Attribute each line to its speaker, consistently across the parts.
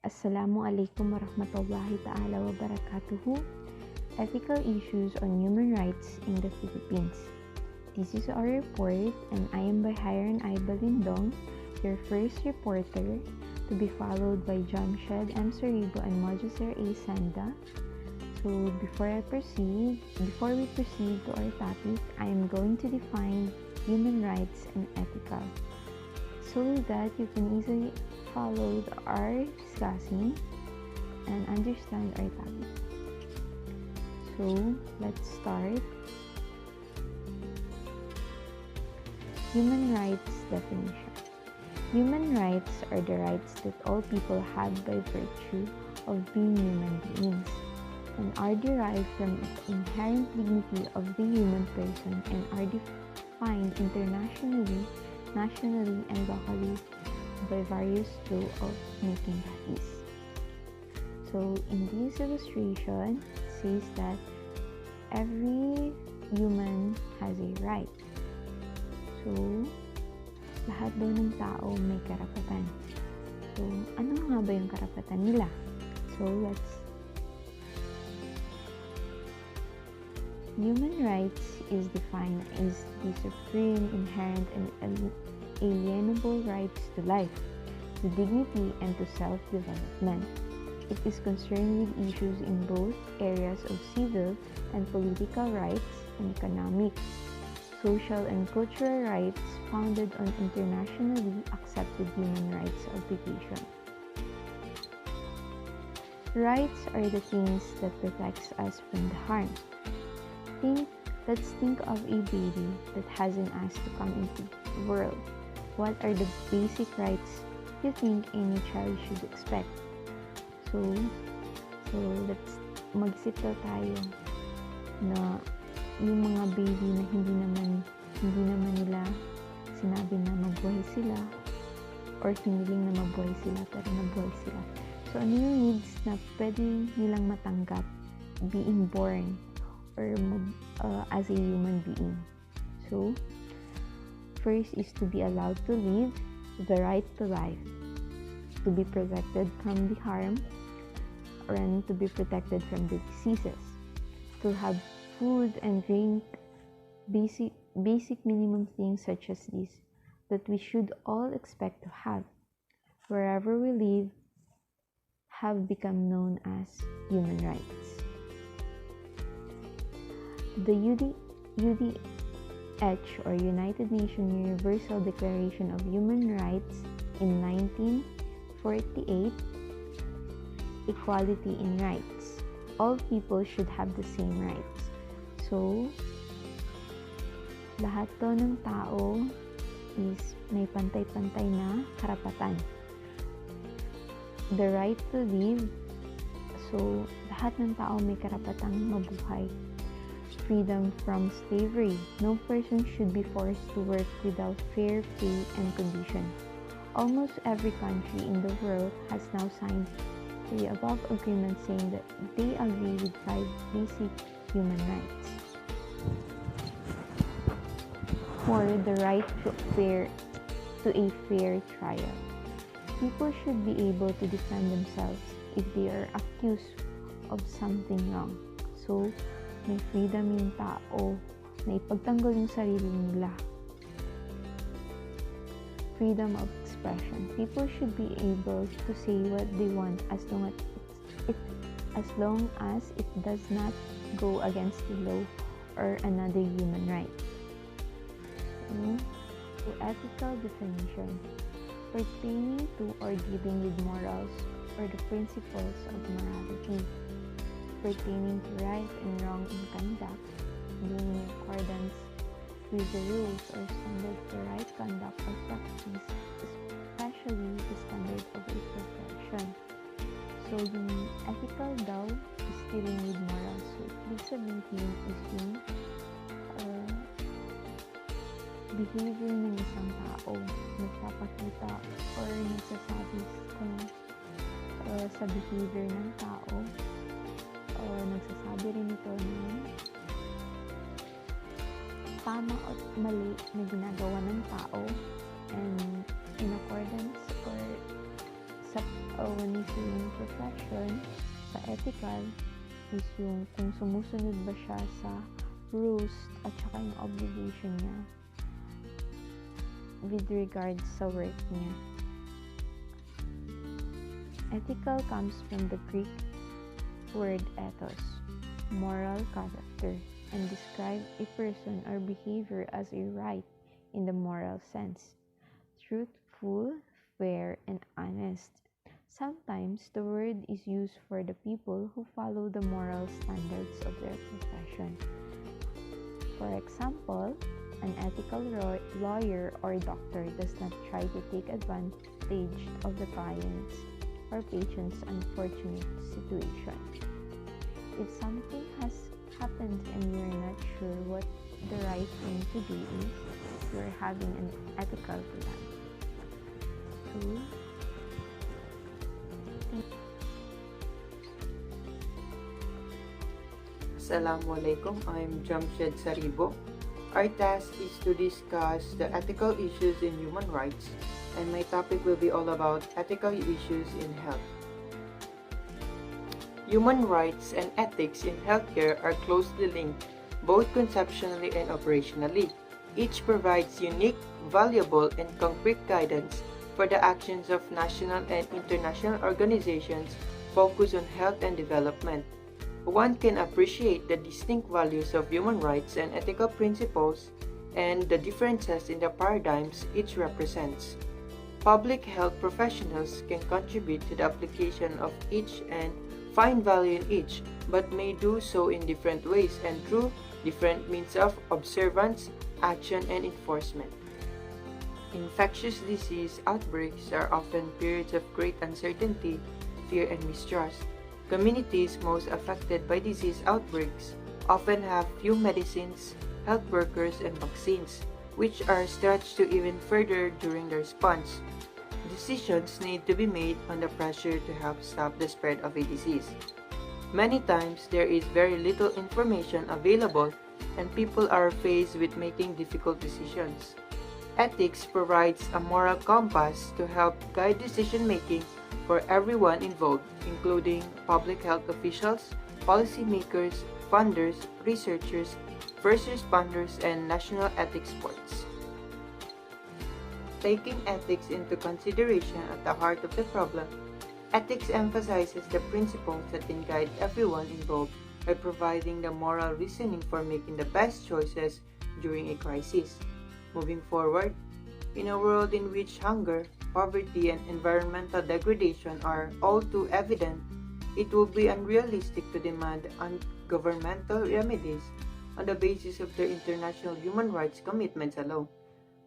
Speaker 1: Assalamualaikum warahmatullahi ta'ala wabarakatuhu. Ethical issues on human rights in the Philippines. This is our report and I am Bahiran I Balindong, your first reporter, to be followed by Jamshed M. Soribo and Mojaser A. Sanda. So before we proceed to our topic, I am going to define human rights and ethical so that you can easily follow our discussing and understand our topic. So let's start. Human rights definition. Human rights are the rights that all people have by virtue of being human beings and are derived from the inherent dignity of the human person and are defined internationally, nationally, and locally by various tools of making that is. So in this illustration, it says that every human has a right. So, lahat daw ng tao may karapatan. So, ano nga ba yung karapatan nila? Human rights is defined as the supreme, inherent, and alienable rights to life, to dignity, and to self-development. It is concerned with issues in both areas of civil and political rights and economic, social, and cultural rights founded on internationally accepted human rights obligations. Rights are the things that protects us from the harm. Let's think of a baby that hasn't asked to come into the world. What are the basic rights you think any child should expect? So let's mag-isip tayo na yung mga baby na hindi naman nila sinabi na mabuhay sila or hiniling na mabuhay sila pero nabuhay sila. So ano yung needs na pwede nilang matanggap being born or as a human being? So first is to be allowed to live, the right to life, to be protected from the harm and to be protected from the diseases, to have food and drink, basic minimum things such as this that we should all expect to have wherever we live have become known as human rights. The UDH or United Nations Universal Declaration of Human Rights in 1948, equality in rights. All people should have the same rights. So, lahat to ng tao is may pantay-pantay na karapatan. The right to live. So, lahat ng tao may karapatang mabuhay. Freedom from slavery. No person should be forced to work without fair pay and condition. Almost every country in the world has now signed the above agreement saying that they agree with 5 basic human rights. For the right to a fair trial. People should be able to defend themselves if they are accused of something wrong. So, may freedom yung tao na ipagtanggol yung sarili nila. Freedom of expression. People should be able to say what they want as long as it does not go against the law or another human right. So, ethical definition. Pertaining to or dealing with morals or the principles of morality. Pertaining to right and wrong in conduct, being in accordance with the rules or standard for right conduct or practice, especially the standard of a profession. So, yung ethical daw is dealing with morals. So, ibig sabihin is yung behavior ng isang tao, nagpapakita or nagsasabi sa behavior ng tao, nagsasabi rin ito ng tama at mali na ginagawa ng tao and in accordance or sa When yung profession, sa ethical, is yung kung sumusunod ba siya sa rules at saka yung obligation niya with regards sa work niya. Ethical comes from the Greek word ethos, moral character, and describe a person or behavior as a right in the moral sense, truthful, fair, and honest. Sometimes the word is used for the people who follow the moral standards of their profession. For example, an ethical lawyer or doctor does not try to take advantage of the client's or patient's unfortunate situation. If something has happened and you're not sure what the right thing to do is, you're having an ethical plan. 2.
Speaker 2: Assalamualaikum, I'm Jamshed Saribo. Our task is to discuss the ethical issues in human rights, and my topic will be all about ethical issues in health. Human rights and ethics in healthcare are closely linked, both conceptually and operationally. Each provides unique, valuable, and concrete guidance for the actions of national and international organizations focused on health and development. One can appreciate the distinct values of human rights and ethical principles and the differences in the paradigms each represents. Public health professionals can contribute to the application of each and find value in each, but may do so in different ways and through different means of observance, action, and enforcement. Infectious disease outbreaks are often periods of great uncertainty, fear, and mistrust. Communities most affected by disease outbreaks often have few medicines, health workers, and vaccines, which are stretched to even further during the response. Decisions need to be made under pressure to help stop the spread of a disease. Many times, there is very little information available and people are faced with making difficult decisions. Ethics provides a moral compass to help guide decision-making for everyone involved, including public health officials, policymakers, funders, researchers, first responders, and national ethics boards. Taking ethics into consideration at the heart of the problem, ethics emphasizes the principles that can guide everyone involved by providing the moral reasoning for making the best choices during a crisis. Moving forward, in a world in which hunger, poverty, and environmental degradation are all too evident, it will be unrealistic to demand governmental remedies on the basis of their international human rights commitments alone.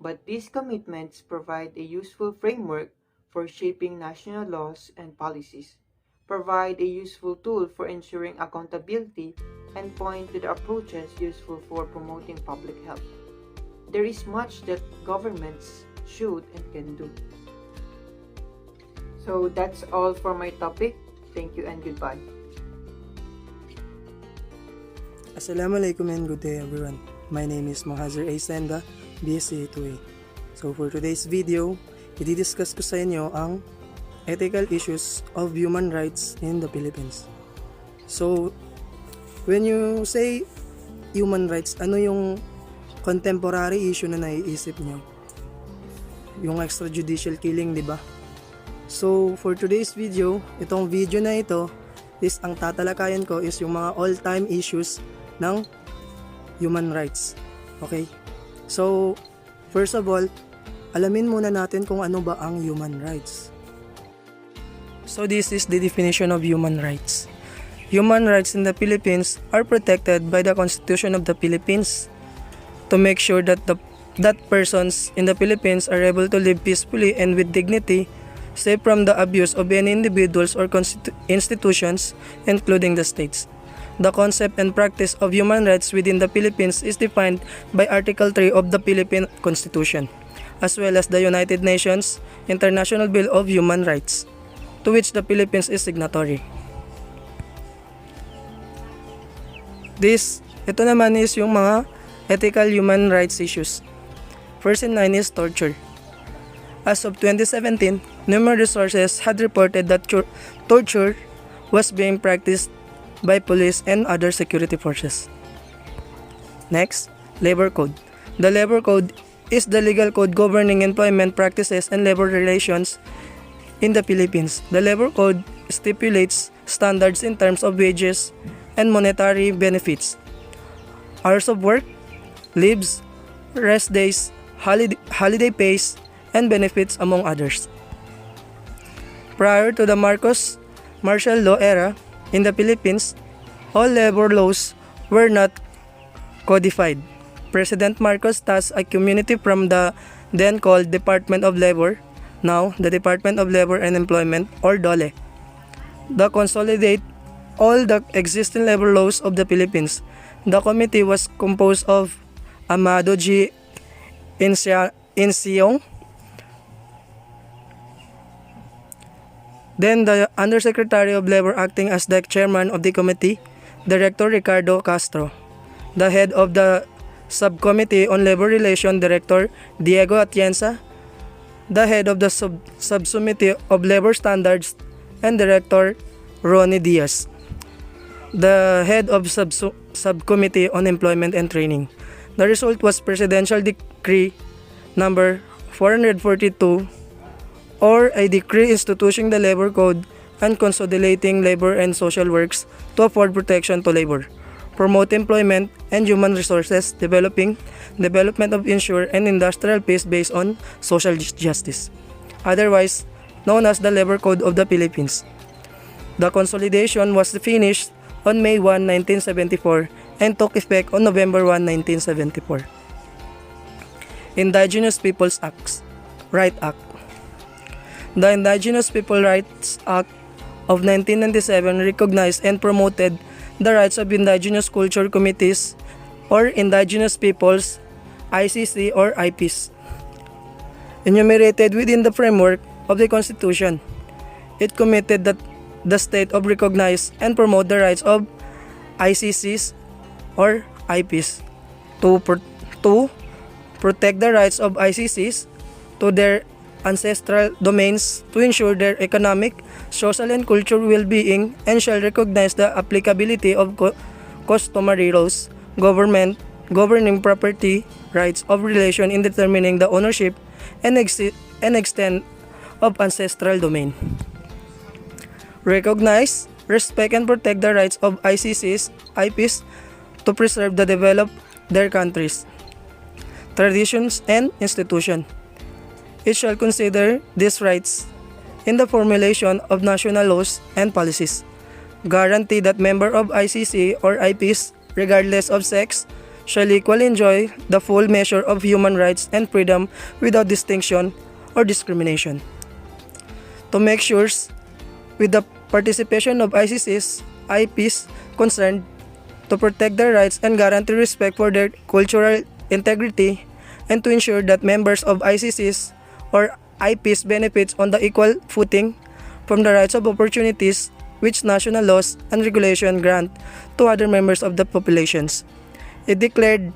Speaker 2: But these commitments provide a useful framework for shaping national laws and policies, provide a useful tool for ensuring accountability, and point to the approaches useful for promoting public health. There is much that governments should and can do. So that's all for my topic. Thank you and goodbye.
Speaker 3: Assalamualaikum and good day everyone. My name is Mohazir A. Senda, BSc 2A. So for today's video, i-discuss ko sa inyo ang ethical issues of human rights in the Philippines. So when you say human rights, ano yung contemporary issue na naiisip nyo? Yung extrajudicial killing, di ba? So for today's video, itong video na ito is ang tatalakayan ko is yung mga all-time issues ng human rights. Okay? So first of all, alamin muna natin kung ano ba ang human rights. So this is the definition of human rights. Human rights in the Philippines are protected by the Constitution of the Philippines to make sure that persons in the Philippines are able to live peacefully and with dignity, safe from the abuse of any individuals or institutions, including the states. The concept and practice of human rights within the Philippines is defined by Article 3 of the Philippine Constitution, as well as the United Nations International Bill of Human Rights, to which the Philippines is signatory. Ito naman is yung mga ethical human rights issues. First in line is torture. As of 2017, numerous sources had reported that torture was being practiced by police and other security forces. Next, Labor Code. The Labor Code is the legal code governing employment practices and labor relations in the Philippines. The Labor Code stipulates standards in terms of wages and monetary benefits, hours of work, leaves, rest days, holiday pays, and benefits, among others. Prior to the martial law era in the Philippines, all labor laws were not codified. President Marcos tasked a committee from the then called Department of Labor, now the Department of Labor and Employment, or DOLE, to consolidate all the existing labor laws of the Philippines. The committee was composed of Amado G. Insiong, then the Undersecretary of Labor acting as the chairman of the committee, Director Ricardo Castro, the head of the Subcommittee on Labor Relations, Director Diego Atienza, the head of the Subcommittee of Labor Standards, and Director Ronnie Diaz, the head of Subcommittee on Employment and Training. The result was Presidential Decree number 442, or a decree instituting the Labor Code and consolidating labor and social works to afford protection to labor, promote employment and human resources, development of ensure and industrial peace based on social justice, otherwise known as the Labor Code of the Philippines. The consolidation was finished on May 1, 1974 and took effect on November 1, 1974. Indigenous Peoples Right Act. The Indigenous People Rights Act of 1997 recognized and promoted the rights of indigenous culture communities or indigenous peoples, ICC or IPs, enumerated within the framework of the Constitution. It committed that the state of recognize and promote the rights of ICCs or IPs to protect the rights of ICCs to their ancestral domains, to ensure their economic, social, and cultural well-being, and shall recognize the applicability of customary laws, governing property rights of relation in determining the ownership and extent of ancestral domain. Recognize, respect, and protect the rights of ICCs, IPs to preserve the develop their countries, traditions, and institutions. It shall consider these rights in the formulation of national laws and policies. Guarantee that members of ICC or IPs, regardless of sex, shall equally enjoy the full measure of human rights and freedom without distinction or discrimination. To make sure, with the participation of ICCs, IPs concerned, to protect their rights and guarantee respect for their cultural integrity, and to ensure that members of ICCs or IPs benefits on the equal footing from the rights of opportunities which national laws and regulation grant to other members of the populations. It declared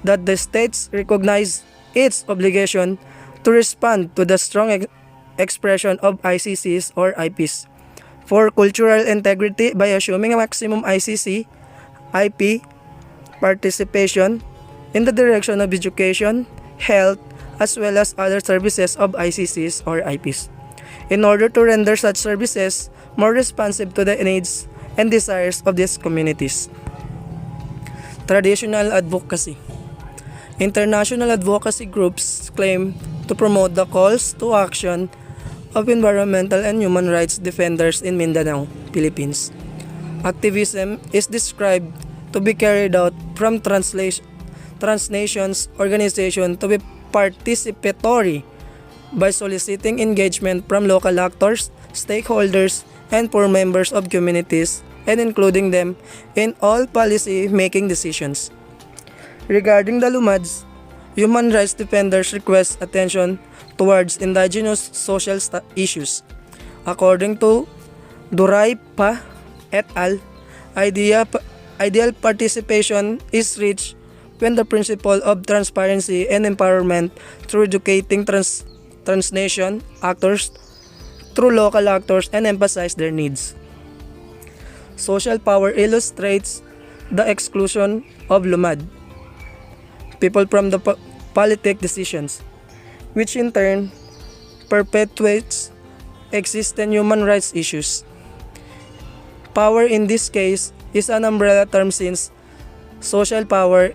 Speaker 3: that the states recognize its obligation to respond to the strong expression of ICCs or IPs for cultural integrity by assuming a maximum ICC, IP participation in the direction of education, health, as well as other services of ICCs or IPs, in order to render such services more responsive to the needs and desires of these communities. Traditional advocacy. International advocacy groups claim to promote the calls to action of environmental and human rights defenders in Mindanao, Philippines. Activism is described to be carried out from transnations organization to be participatory by soliciting engagement from local actors, stakeholders, and poor members of communities, and including them in all policy-making decisions. Regarding the LUMADs, human rights defenders request attention towards indigenous social issues. According to Duray Pa et al., ideal participation is reached when the principle of transparency and empowerment through educating transnation actors through local actors and emphasize their needs. Social power illustrates the exclusion of lumad, people from the politic decisions, which in turn perpetuates existing human rights issues. Power in this case is an umbrella term since social power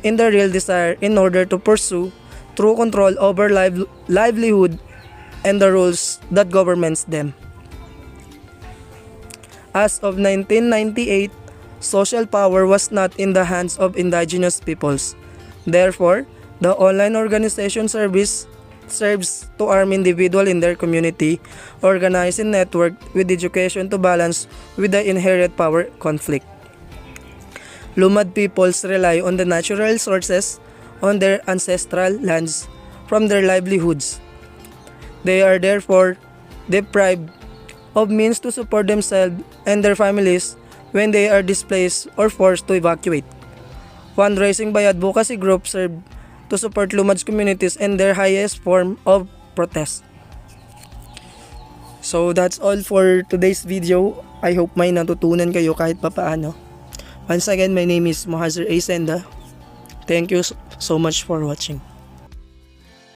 Speaker 3: in the real desire in order to pursue true control over livelihood and the rules that governs them. As of 1998, social power was not in the hands of indigenous peoples. Therefore, the online organization serves to arm individuals in their community, organizing network with education to balance with the inherent power conflict. Lumad peoples rely on the natural resources on their ancestral lands from their livelihoods. They are therefore deprived of means to support themselves and their families when they are displaced or forced to evacuate. Fundraising by advocacy groups serve to support Lumad's communities in their highest form of protest. So that's all for today's video. I hope may natutunan kayo kahit papaano. Once again, my name is Mohazir A. Senda. Thank you so much for watching.